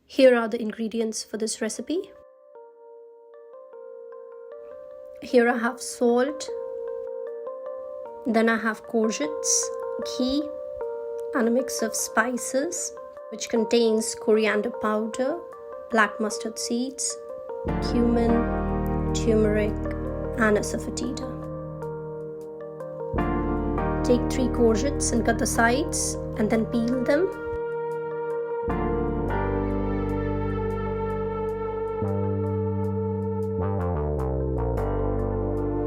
Here are the ingredients for this recipe. Here I have salt, then I have courgettes, ghee, and a mix of spices which contains coriander powder, black mustard seeds, cumin, turmeric, and asafoetida. Take 3 courgettes and cut the sides and then peel them.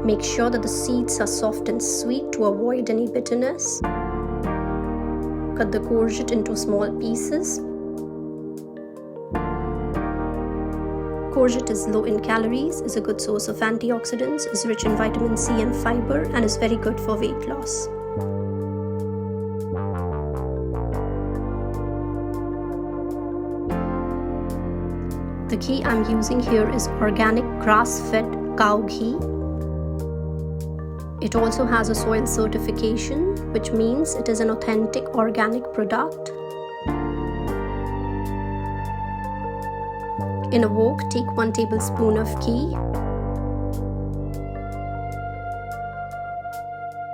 Make sure that the seeds are soft and sweet to avoid any bitterness. Cut the courgette into small pieces. Courgette is low in calories, is a good source of antioxidants, is rich in vitamin C and fiber, and is very good for weight loss. The ghee I'm using here is organic grass-fed cow ghee. It also has a soil certification, which means it is an authentic organic product. In a wok, take 1 tablespoon of ghee.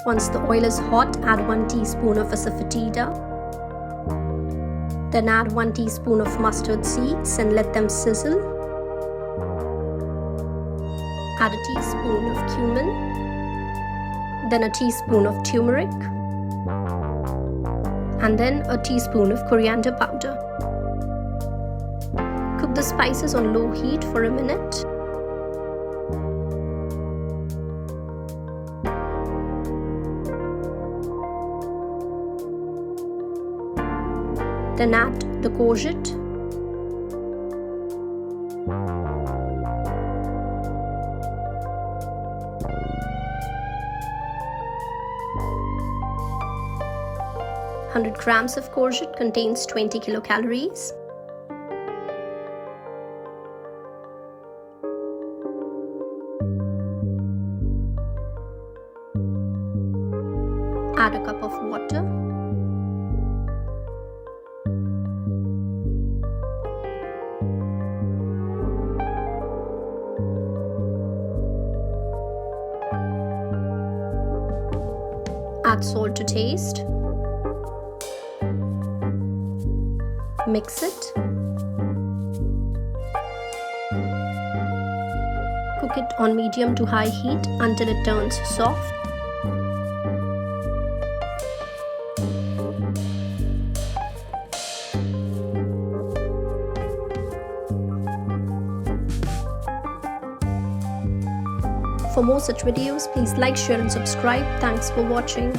Once the oil is hot, add 1 teaspoon of asafoetida. Then add 1 teaspoon of mustard seeds and let them sizzle. Add a teaspoon of cumin. Then a teaspoon of turmeric, and then a teaspoon of coriander powder. Cook the spices on low heat for a minute. Then add the courgette. Grams of courgette contains 20 kilocalories. Add a cup of water. Add salt to taste. Mix it. Cook it on medium to high heat until it turns soft. For more such videos, please like, share and subscribe. Thanks for watching.